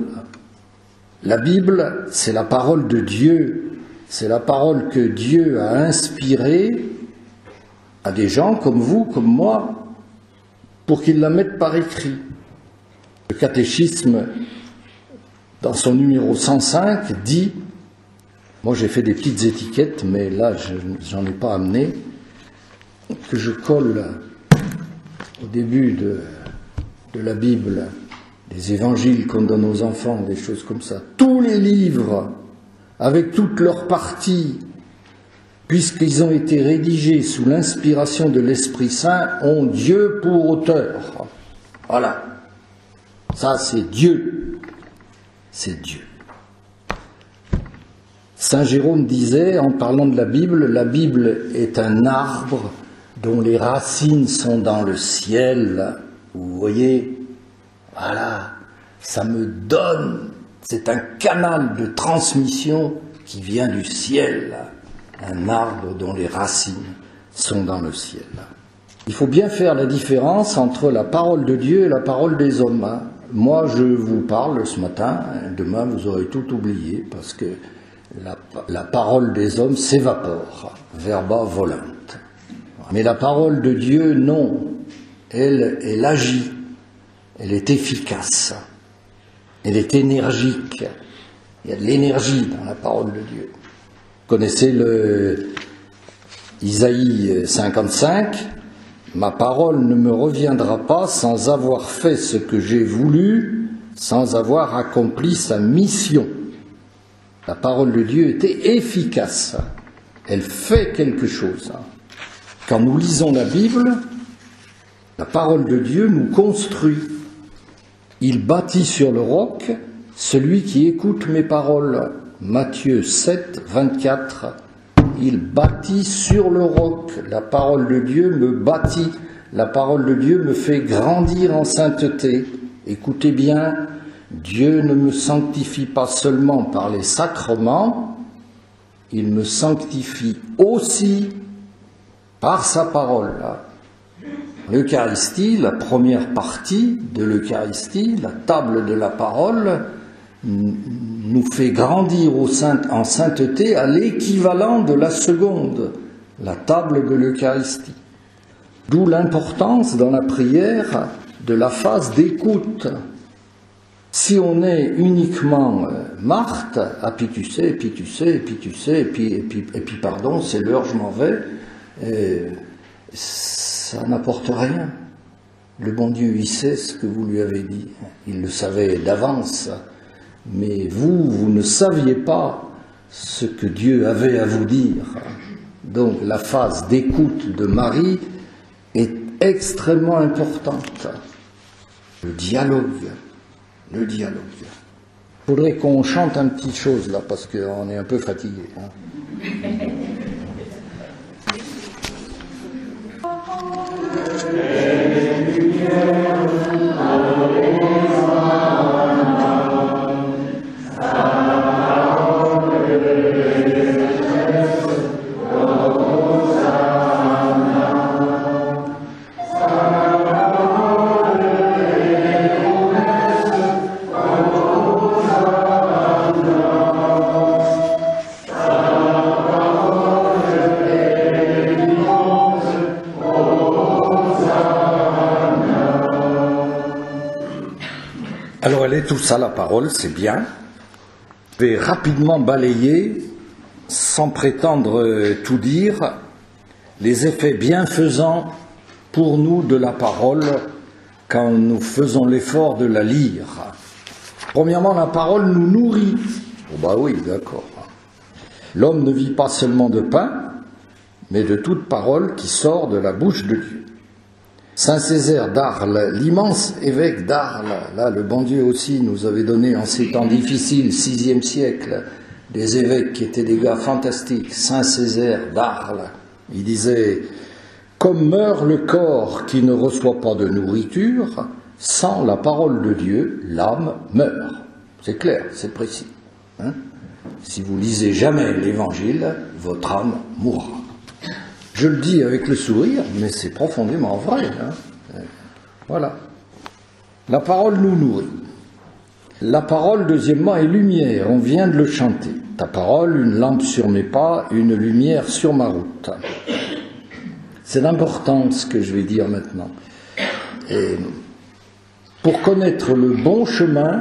La Bible, c'est la parole de Dieu. C'est la parole que Dieu a inspirée à des gens comme vous, comme moi, pour qu'ils la mettent par écrit. Le catéchisme, dans son numéro 105, dit, moi j'ai fait des petites étiquettes, mais là j'en ai pas amené, que je colle au début de la Bible, des évangiles qu'on donne aux enfants, des choses comme ça. Tous les livres, avec toutes leurs parties, puisqu'ils ont été rédigés sous l'inspiration de l'Esprit Saint, ont Dieu pour auteur. Voilà. Ça, c'est Dieu. C'est Dieu. Saint Jérôme disait, en parlant de la Bible est un arbre dont les racines sont dans le ciel. Vous voyez, voilà, ça me donne, c'est un canal de transmission qui vient du ciel. Un arbre dont les racines sont dans le ciel. Il faut bien faire la différence entre la parole de Dieu et la parole des hommes. Moi, je vous parle ce matin, demain vous aurez tout oublié, parce que la parole des hommes s'évapore, verba volant. Mais la parole de Dieu, non, elle agit, elle est efficace, elle est énergique. Il y a de l'énergie dans la parole de Dieu. Vous connaissez le Isaïe 55, « Ma parole ne me reviendra pas sans avoir fait ce que j'ai voulu, sans avoir accompli sa mission. » La parole de Dieu était efficace, elle fait quelque chose. Quand nous lisons la Bible, la parole de Dieu nous construit. Il bâtit sur le roc celui qui écoute mes paroles. Matthieu 7, 24, il bâtit sur le roc. La parole de Dieu me bâtit. La parole de Dieu me fait grandir en sainteté. Écoutez bien, Dieu ne me sanctifie pas seulement par les sacrements, il me sanctifie aussi par sa parole. L'Eucharistie, la première partie de l'Eucharistie, la table de la parole, nous fait grandir en sainteté à l'équivalent de la seconde, la table de l'Eucharistie. D'où l'importance dans la prière de la phase d'écoute. Si on est uniquement Marthe, ah puis tu sais, et puis tu sais, et puis tu sais, et puis pardon, c'est l'heure, je m'en vais, ça n'apporte rien. Le bon Dieu, il sait ce que vous lui avez dit, il le savait d'avance. Mais vous ne saviez pas ce que Dieu avait à vous dire. Donc la phase d'écoute de Marie est extrêmement importante. Le dialogue. Il faudrait qu'on chante un petit chose là, parce qu'on est un peu fatigué. Alors elle est tout ça la parole, c'est bien. Je vais rapidement balayer, sans prétendre tout dire, les effets bienfaisants pour nous de la parole quand nous faisons l'effort de la lire. Premièrement, la parole nous nourrit. Oh bah oui, d'accord. L'homme ne vit pas seulement de pain, mais de toute parole qui sort de la bouche de Dieu. Saint Césaire d'Arles, l'immense évêque d'Arles, là le bon Dieu aussi nous avait donné en ces temps difficiles, 6e siècle, des évêques qui étaient des gars fantastiques. Saint Césaire d'Arles, il disait « Comme meurt le corps qui ne reçoit pas de nourriture, Sans la parole de Dieu, l'âme meurt. C'est clair, c'est précis. Hein? Si vous lisez jamais l'Évangile, votre âme mourra. Je le dis avec le sourire, mais c'est profondément vrai. Hein? Voilà. La parole nous nourrit. La parole, deuxièmement, est lumière. On vient de le chanter. Ta parole, une lampe sur mes pas, une lumière sur ma route. C'est important ce que je vais dire maintenant. Et pour connaître le bon chemin,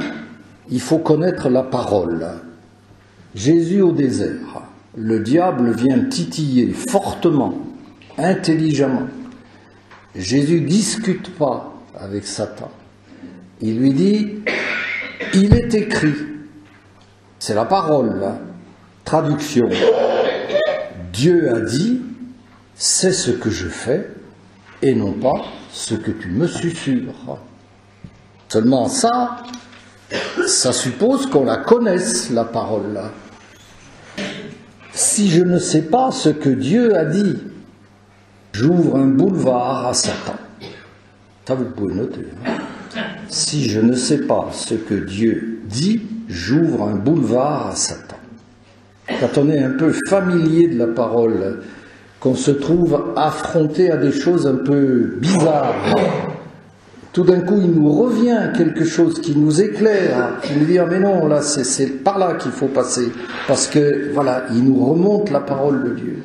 il faut connaître la parole. Jésus au désert, le diable vient titiller fortement, intelligemment. Jésus ne discute pas avec Satan. Il lui dit, il est écrit, c'est la parole, là. Traduction. Dieu a dit, c'est ce que je fais et non pas ce que tu me susurres. Seulement ça suppose qu'on la connaisse, la parole là. Si je ne sais pas ce que Dieu a dit, j'ouvre un boulevard à Satan. Ça, vous pouvez noter. Hein. Si je ne sais pas ce que Dieu dit, j'ouvre un boulevard à Satan. Quand on est un peu familier de la parole, qu'on se trouve affronté à des choses un peu bizarres, tout d'un coup il nous revient quelque chose qui nous éclaire, qui nous dit ah mais non, là c'est par là qu'il faut passer, parce que voilà, il nous remonte la parole de Dieu.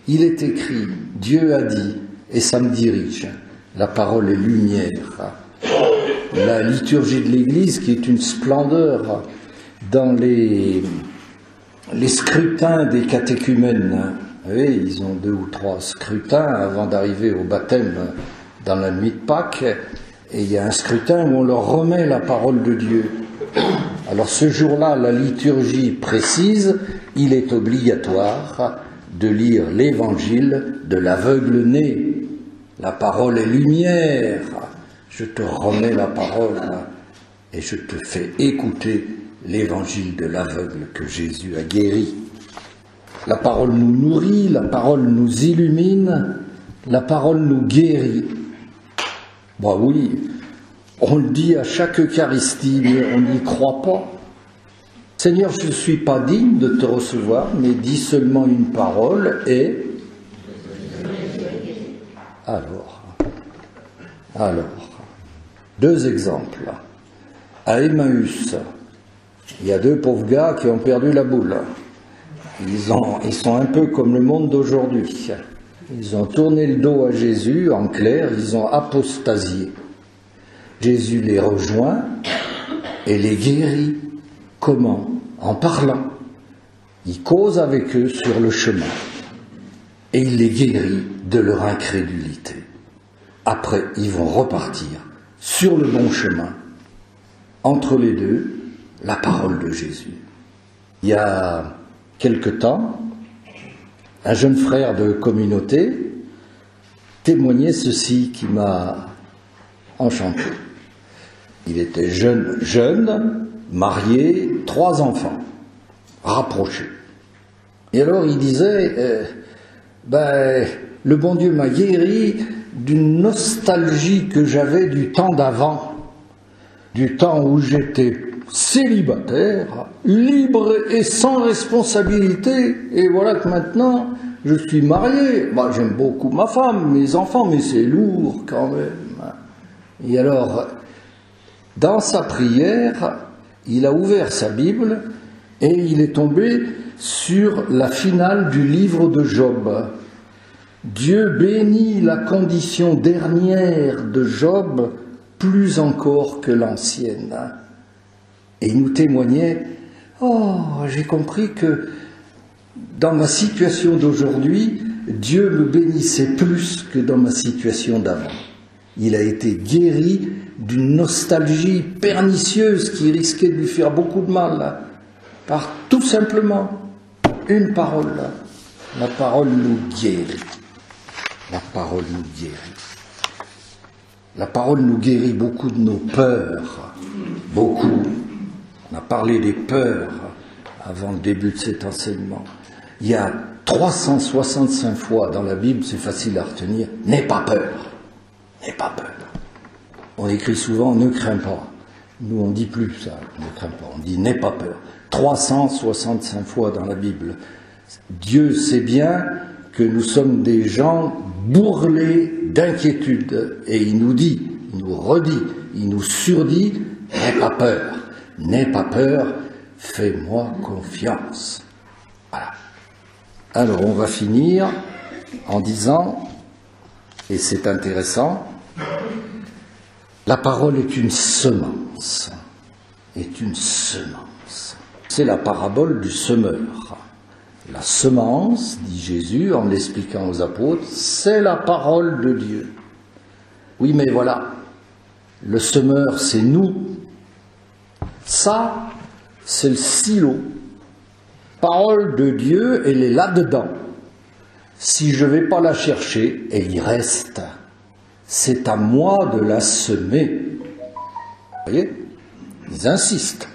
Il est écrit, Dieu a dit, et ça me dirige. La parole est lumière. La liturgie de l'Église, qui est une splendeur dans les scrutins des catéchumènes. Vous savez, ils ont 2 ou 3 scrutins avant d'arriver au baptême dans la nuit de Pâques. Et il y a un scrutin où on leur remet la parole de Dieu. Alors ce jour-là, la liturgie précise, il est obligatoire de lire l'évangile de l'aveugle né. La parole est lumière. Je te remets la parole et je te fais écouter l'évangile de l'aveugle que Jésus a guéri. La parole nous nourrit, la parole nous illumine, la parole nous guérit. Bah oui, on le dit à chaque Eucharistie, mais on n'y croit pas. Seigneur, je ne suis pas digne de te recevoir, mais dis seulement une parole et... Alors, 2 exemples. À Emmaüs, il y a 2 pauvres gars qui ont perdu la boule. Ils sont un peu comme le monde d'aujourd'hui. Ils ont tourné le dos à Jésus, en clair, ils ont apostasié. Jésus les rejoint et les guérit. Comment? En parlant. Il cause avec eux sur le chemin. Et il les guérit de leur incrédulité. Après, ils vont repartir sur le bon chemin. Entre les deux, la parole de Jésus. Il y a quelque temps, un jeune frère de communauté témoignait ceci qui m'a enchanté. Il était jeune, marié, 3 enfants, rapprochés. Et alors il disait, le bon Dieu m'a guéri d'une nostalgie que j'avais du temps d'avant, du temps où j'étais célibataire, libre et sans responsabilité, et voilà que maintenant je suis marié. J'aime beaucoup ma femme, mes enfants, mais c'est lourd quand même. Et alors, dans sa prière, il a ouvert sa Bible et il est tombé sur la finale du livre de Job. Dieu bénit la condition dernière de Job plus encore que l'ancienne. Et il nous témoignait, j'ai compris que dans ma situation d'aujourd'hui, Dieu me bénissait plus que dans ma situation d'avant. Il a été guéri d'une nostalgie pernicieuse qui risquait de lui faire beaucoup de mal, par tout simplement une parole. La parole nous guérit. La parole nous guérit. La parole nous guérit beaucoup de nos peurs. Beaucoup. On a parlé des peurs avant le début de cet enseignement. Il y a 365 fois dans la Bible, c'est facile à retenir, n'aie pas peur. N'aie pas peur. On écrit souvent « ne crains pas ». Nous, on ne dit plus ça, « ne crains pas ». On dit « n'aie pas peur ». 365 fois dans la Bible. Dieu sait bien que nous sommes des gens bourrelés d'inquiétude. Et il nous dit, il nous redit, il nous surdit « n'aie pas peur, n'aie pas peur, fais-moi confiance ». Voilà. Alors, on va finir en disant, et c'est intéressant, la parole est une semence, est une semence. C'est la parabole du semeur. La semence, dit Jésus en l'expliquant aux apôtres, c'est la parole de Dieu. Oui, mais voilà, le semeur, c'est nous. Ça, c'est le silo. Parole de Dieu, elle est là-dedans. Si je ne vais pas la chercher, elle y reste. C'est à moi de la semer. Vous voyez? Ils insistent.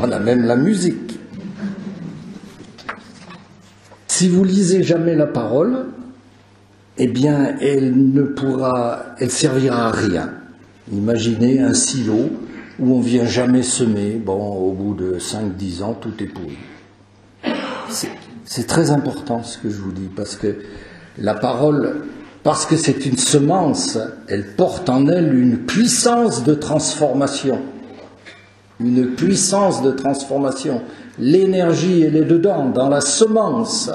On a même la musique. Si vous lisez jamais la parole, eh bien, elle servira à rien. Imaginez un silo où on ne vient jamais semer. Bon, au bout de 5-10 ans, tout est pourri. C'est très important ce que je vous dis, parce que la parole, parce que c'est une semence, elle porte en elle une puissance de transformation. Une puissance de transformation. L'énergie, elle est dedans, dans la semence.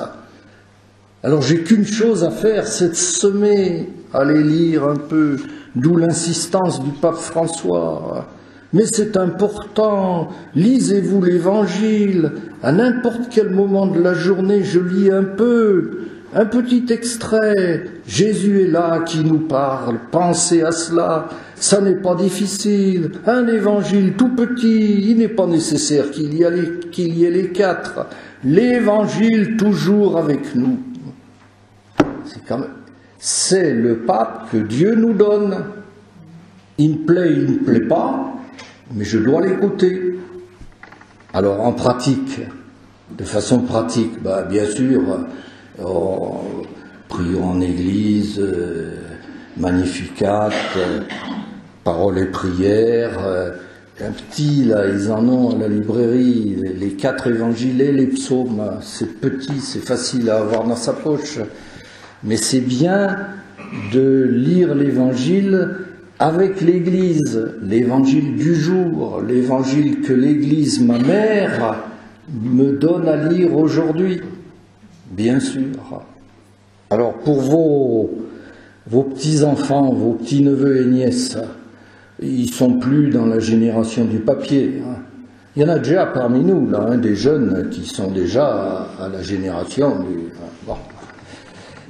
Alors j'ai qu'une chose à faire, c'est de semer, aller lire un peu, d'où l'insistance du pape François. Mais c'est important, lisez-vous l'Évangile, à n'importe quel moment de la journée, je lis un petit extrait, Jésus est là qui nous parle, pensez à cela, ça n'est pas difficile, un Évangile tout petit, il n'est pas nécessaire qu'il y ait les 4, l'Évangile toujours avec nous. C'est le pape que Dieu nous donne, il me plaît, il ne me plaît pas, mais je dois l'écouter. Alors en pratique, de façon pratique, bien sûr, prions en église, Magnificat, paroles et prières, un petit là, ils en ont à la librairie, les 4 évangiles et les psaumes, c'est petit, c'est facile à avoir dans sa poche, mais c'est bien de lire l'évangile avec l'Église, l'évangile du jour, l'évangile que l'Église, ma mère, me donne à lire aujourd'hui, bien sûr. Alors pour vos petits-enfants, vos petits-neveux et nièces, ils ne sont plus dans la génération du papier. Il y en a déjà parmi nous, là, des jeunes qui sont déjà à la génération du... Bon.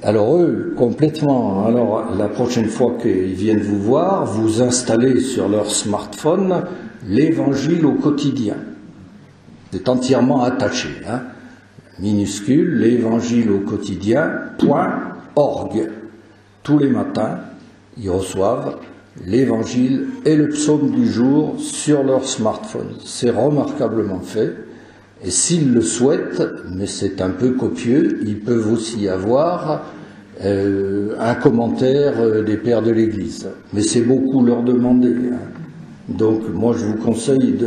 Alors eux, complètement. Alors la prochaine fois qu'ils viennent vous voir, vous installez sur leur smartphone l'évangile au quotidien. C'est entièrement attaché, minuscule, l'évangile au quotidien.org. Tous les matins, ils reçoivent l'évangile et le psaume du jour sur leur smartphone. C'est remarquablement fait. Et s'ils le souhaitent, mais c'est un peu copieux, ils peuvent aussi avoir un commentaire des pères de l'Église. Mais c'est beaucoup leur demander. Donc moi je vous conseille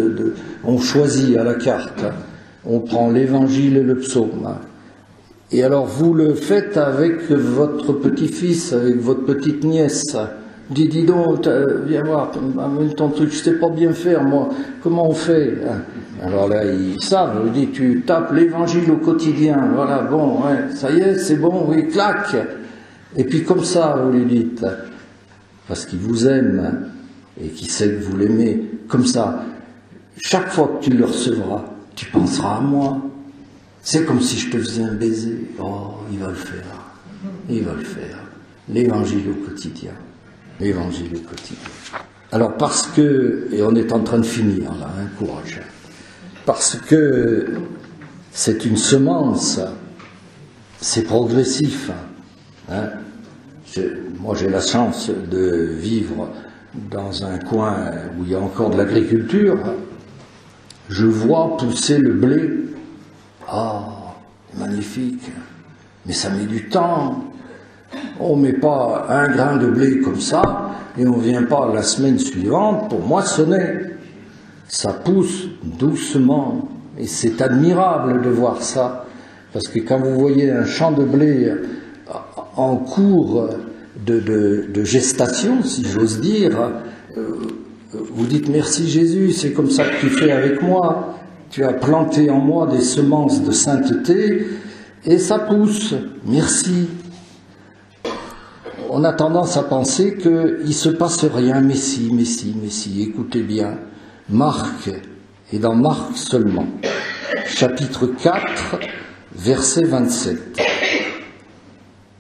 on choisit à la carte, on prend l'évangile et le psaume. Et alors vous le faites avec votre petit-fils, avec votre petite nièce. Dis donc, viens voir, amène ton truc, je sais pas bien faire moi, comment on fait? Alors là, ils savent, il dit, tu tapes l'évangile au quotidien, voilà, bon, ouais, ça y est, c'est bon, oui, clac. Et puis comme ça, vous lui dites, parce qu'il vous aime et qu'il sait que vous l'aimez, comme ça, chaque fois que tu le recevras, tu penseras à moi. C'est comme si je te faisais un baiser. Oh, il va le faire, il va le faire. L'évangile au quotidien. L'évangile au quotidien. Alors parce que, et on est en train de finir là, courage, parce que c'est une semence, c'est progressif. Moi j'ai la chance de vivre dans un coin où il y a encore de l'agriculture, je vois pousser le blé. Ah, magnifique, mais ça met du temps. On ne met pas un grain de blé comme ça, et on ne vient pas la semaine suivante pour moissonner. Ça pousse doucement, et c'est admirable de voir ça, parce que quand vous voyez un champ de blé en cours de gestation, si j'ose dire, vous dites merci Jésus, c'est comme ça que tu fais avec moi, tu as planté en moi des semences de sainteté, et ça pousse, merci. On a tendance à penser qu'il ne se passe rien, mais si, écoutez bien, Marc, et dans Marc seulement, chapitre 4, verset 27.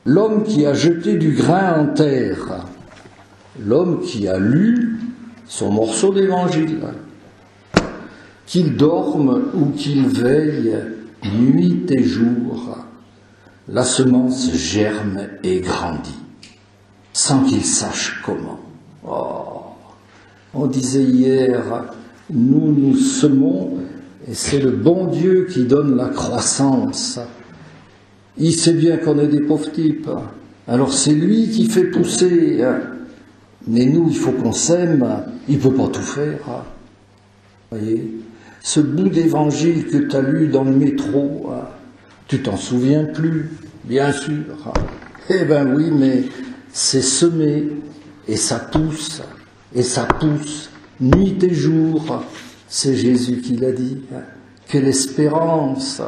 L'homme qui a jeté du grain en terre, l'homme qui a lu son morceau d'évangile, qu'il dorme ou qu'il veille nuit et jour, la semence germe et grandit, sans qu'il sache comment. Oh, on disait hier, nous semons, et c'est le bon Dieu qui donne la croissance. Il sait bien qu'on est des pauvres types, alors c'est lui qui fait pousser. Mais nous, il faut qu'on sème, il ne peut pas tout faire. Voyez, ce bout d'évangile que tu as lu dans le métro, tu t'en souviens plus, bien sûr. Eh ben oui, mais c'est semé, et ça pousse, nuit et jour. C'est Jésus qui l'a dit. Quelle espérance,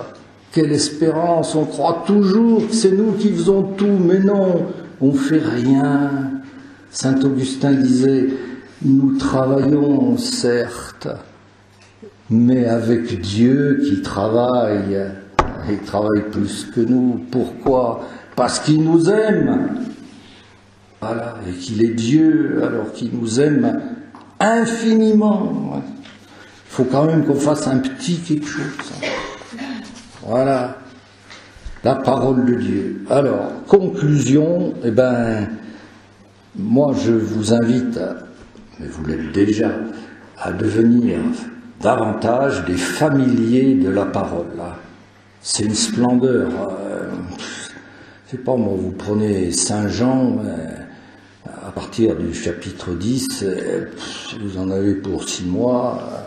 on croit toujours que c'est nous qui faisons tout, mais non, on fait rien. Saint Augustin disait, nous travaillons certes, mais avec Dieu qui travaille, il travaille plus que nous. Pourquoi? Parce qu'il nous aime. Voilà, et qu'il est Dieu, alors qu'il nous aime infiniment. Il faut quand même qu'on fasse un petit quelque chose. Voilà, la parole de Dieu. Alors, conclusion, moi je vous invite, mais vous l'êtes déjà, à devenir davantage des familiers de la parole. C'est une splendeur. Je sais pas moi, vous prenez Saint Jean, à partir du chapitre 10, vous en avez pour 6 mois,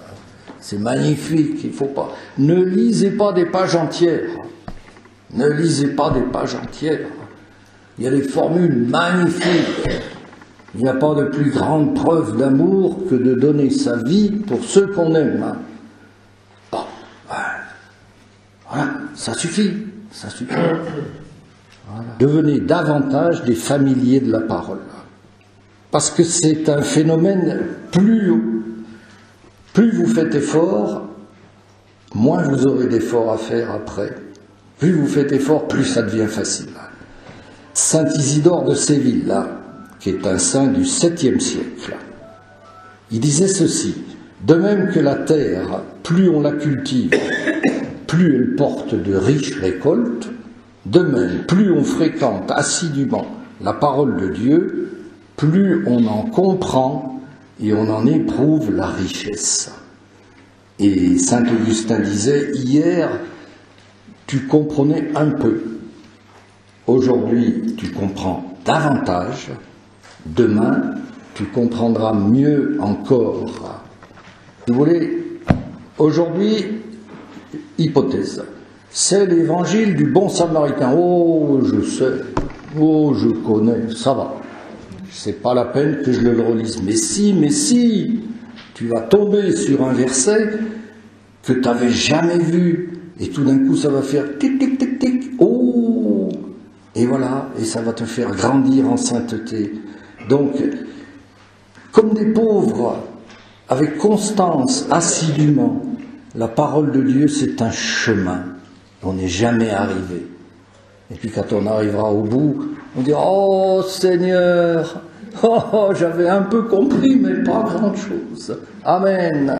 c'est magnifique, il faut pas. Ne lisez pas des pages entières. Ne lisez pas des pages entières. Il y a des formules magnifiques. Il n'y a pas de plus grande preuve d'amour que de donner sa vie pour ceux qu'on aime. Bon, voilà, ça suffit. Voilà. Devenez davantage des familiers de la parole. Parce que c'est un phénomène, plus vous faites effort, moins vous aurez d'efforts à faire après. Plus vous faites effort, plus ça devient facile. Saint Isidore de Séville, qui est un saint du 7e siècle, il disait ceci: de même que la terre, plus on la cultive, plus elle porte de riches récoltes, de même, plus on fréquente assidûment la parole de Dieu, plus on en comprend et on en éprouve la richesse. Et saint Augustin disait, hier, tu comprenais un peu. Aujourd'hui, tu comprends davantage. Demain, tu comprendras mieux encore. Vous voulez, aujourd'hui, hypothèse, c'est l'évangile du bon samaritain. Oh, je sais, oh, je connais, ça va. C'est pas la peine que je le relise. Mais si, tu vas tomber sur un verset que tu n'avais jamais vu. Et tout d'un coup, ça va faire tic, tic, tic, tic. Oh! Et voilà, et ça va te faire grandir en sainteté. Donc, comme des pauvres, avec constance, assidûment, la parole de Dieu, c'est un chemin. On n'est jamais arrivé. Et puis quand on arrivera au bout, on dira « Oh Seigneur, j'avais un peu compris, mais pas grand-chose. Amen ».